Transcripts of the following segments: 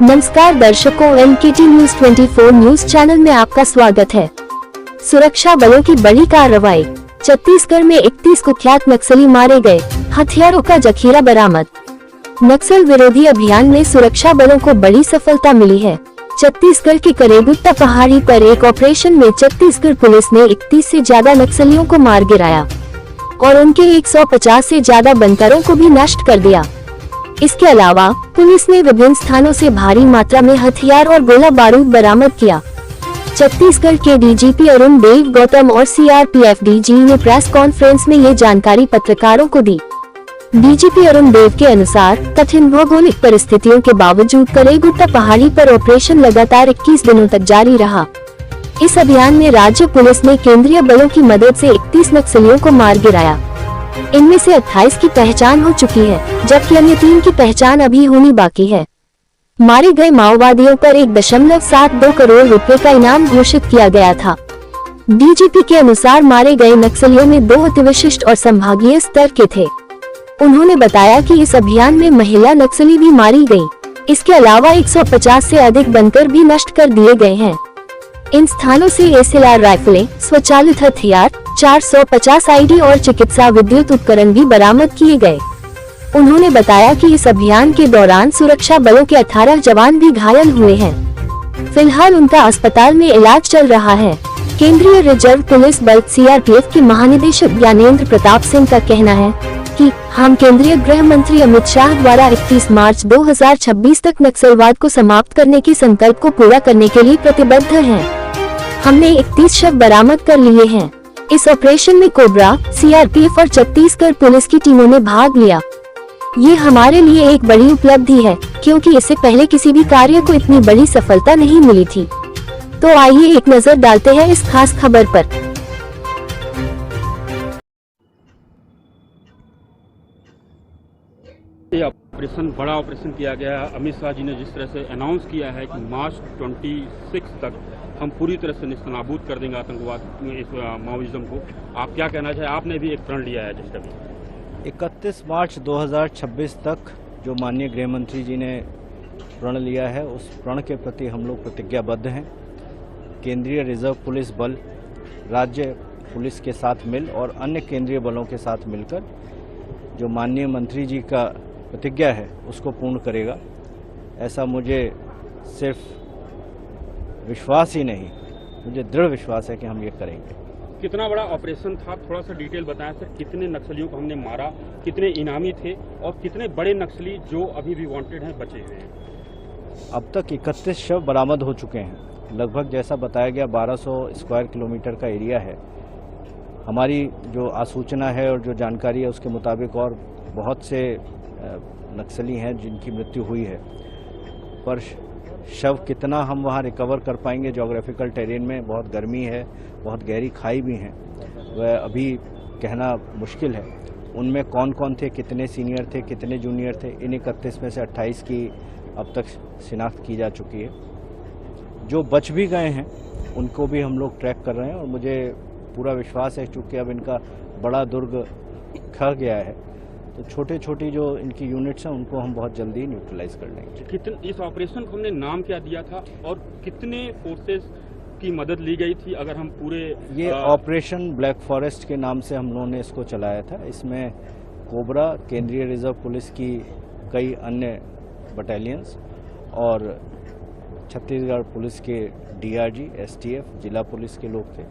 नमस्कार दर्शकों, NKT news 24 news channel में आपका स्वागत है। सुरक्षा बलों की बड़ी कार्रवाई। छत्तीसगढ़ में 31 कुख्यात नक्सली मारे गए, हथियारों का जखीरा बरामद। नक्सल विरोधी अभियान में सुरक्षा बलों को बड़ी सफलता मिली है। छत्तीसगढ़ की करेगुट्टा पहाड़ी पर एक ऑपरेशन में छत्तीसगढ़ पुलिस ने 31 से ज्यादा नक्सलियों को मार गिराया और उनके 150 से ज्यादा बनकरों को भी नष्ट कर दिया। इसके अलावा पुलिस ने विभिन्न स्थानों से भारी मात्रा में हथियार और गोला बारूद बरामद किया। छत्तीसगढ़ के डीजीपी अरुण देव गौतम और सीआरपीएफ डीजी ने प्रेस कॉन्फ्रेंस में ये जानकारी पत्रकारों को दी। डीजीपी अरुण देव के अनुसार कठिन भौगोलिक परिस्थितियों के बावजूद करेगुट्टा पहाड़ी पर ऑपरेशन लगातार 21 दिनों तक जारी रहा। इस अभियान में राज्य पुलिस ने केंद्रीय बलों की मदद से 31 नक्सलियों को मार गिराया। इनमें से 28 की पहचान हो चुकी है, जबकि अन्य 3 की पहचान अभी होनी बाकी है। मारे गए माओवादियों पर 1.72 करोड़ रुपए का इनाम घोषित किया गया था। डीजीपी के अनुसार मारे गए नक्सलियों में 2 अतिविशिष्ट और संभागीय स्तर के थे। उन्होंने बताया कि इस अभियान में महिला नक्सली भी मारी गई। इसके अलावा 150 से अधिक बनकर भी नष्ट कर दिए गए हैं। इन स्थानों से एसएलआर राइफलें, स्वचालित हथियार, 450 आईडी और चिकित्सा विद्युत उपकरण भी बरामद किए गए। उन्होंने बताया कि इस अभियान के दौरान सुरक्षा बलों के 18 जवान भी घायल हुए हैं। फिलहाल उनका अस्पताल में इलाज चल रहा है। केंद्रीय रिजर्व पुलिस बल सीआरपीएफ के महानिदेशक ज्ञानेंद्र प्रताप सिंह का कहना है कि हम केंद्रीय गृह मंत्री अमित शाह द्वारा 31 मार्च 2026 तक नक्सलवाद को समाप्त करने के संकल्प को पूरा करने के लिए प्रतिबद्ध हैं। हमने 31 शव बरामद कर लिए हैं। इस ऑपरेशन में कोबरा, सीआरपीएफ और छत्तीसगढ़ पुलिस की टीमों ने भाग लिया। ये हमारे लिए एक बड़ी उपलब्धि है, क्योंकि इससे पहले किसी भी कार्य को इतनी बड़ी सफलता नहीं मिली थी। तो आइए एक नजर डालते हैं इस खास खबर पर। ये ऑपरेशन बड़ा ऑपरेशन किया गया है। अमित शाह जी ने जिस तरह से अनाउंस किया है कि मार्च 26 तक हम पूरी तरह से निस्तनाबूद कर देंगे आतंकवाद, इस माओइज्म को। आप क्या कहना चाहें? आपने भी एक प्रण लिया है जिसका भी 31 मार्च 2026 तक जो माननीय गृह मंत्री जी ने प्रण लिया है, उस प्रण के प्रति हम लोग प्रतिज्ञाबद्ध हैं। केंद्रीय रिजर्व पुलिस बल राज्य पुलिस के साथ मिल और अन्य केंद्रीय बलों के साथ मिलकर जो माननीय मंत्री जी का प्रतिज्ञा है उसको पूर्ण करेगा। ऐसा मुझे सिर्फ विश्वास ही नहीं, मुझे दृढ़ विश्वास है कि हम ये करेंगे। कितना बड़ा ऑपरेशन था, थोड़ा सा डिटेल बताएं सर। कितने नक्सलियों को हमने मारा, कितने इनामी थे और कितने बड़े नक्सली जो अभी भी वांटेड हैं बचे हुए हैं? अब तक 31 शव बरामद हो चुके हैं। लगभग जैसा बताया गया 1200 स्क्वायर किलोमीटर का एरिया है। हमारी जो आसूचना है और जो जानकारी है उसके मुताबिक और बहुत से नक्सली हैं जिनकी मृत्यु हुई है, पर शव कितना हम वहाँ रिकवर कर पाएंगे, ज्योग्राफिकल टेरेन में बहुत गर्मी है, बहुत गहरी खाई भी हैं, वह अभी कहना मुश्किल है। उनमें कौन कौन थे, कितने सीनियर थे, कितने जूनियर थे, इन 31 में से 28 की अब तक शिनाख्त की जा चुकी है। जो बच भी गए हैं उनको भी हम लोग ट्रैक कर रहे हैं और मुझे पूरा विश्वास है, चूँकि अब इनका बड़ा दुर्ग खा गया है, तो छोटे छोटी जो इनकी यूनिट्स हैं उनको हम बहुत जल्दी न्यूट्रलाइज कर लेंगे। कितने इस ऑपरेशन को हमने नाम क्या दिया था और कितने फोर्सेस की मदद ली गई थी? अगर हम पूरे ये ऑपरेशन ब्लैक फॉरेस्ट के नाम से हम लोगों ने इसको चलाया था। इसमें कोबरा, केंद्रीय रिजर्व पुलिस की कई अन्य बटालियंस और छत्तीसगढ़ पुलिस के डीआरजी, एसटीएफ, जिला पुलिस के लोग थे।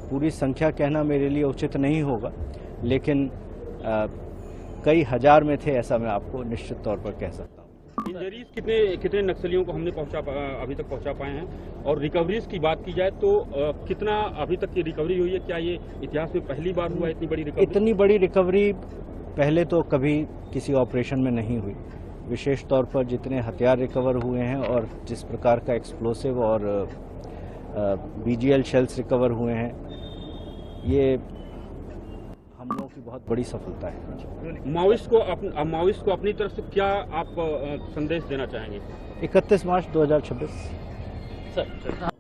पूरी संख्या कहना मेरे लिए उचित नहीं होगा, लेकिन कई हजार में थे, ऐसा मैं आपको निश्चित तौर पर कह सकता हूँ। इंजरीज कितने नक्सलियों को हमने अभी तक पहुंचा पाए हैं? और रिकवरीज की बात की जाए तो कितना अभी तक की रिकवरी हुई है? क्या ये इतिहास में पहली बार हुआ इतनी बड़ी रिकवरी? इतनी बड़ी रिकवरी पहले तो कभी किसी ऑपरेशन में नहीं हुई। विशेष तौर पर जितने हथियार रिकवर हुए हैं और जिस प्रकार का एक्सप्लोसिव और बीजीएल शेल्स रिकवर हुए हैं, ये हम लोगों की बहुत बड़ी सफलता है। माओइस्ट को अपनी तरफ से क्या आप संदेश देना चाहेंगे? 31 मार्च 2026 सर।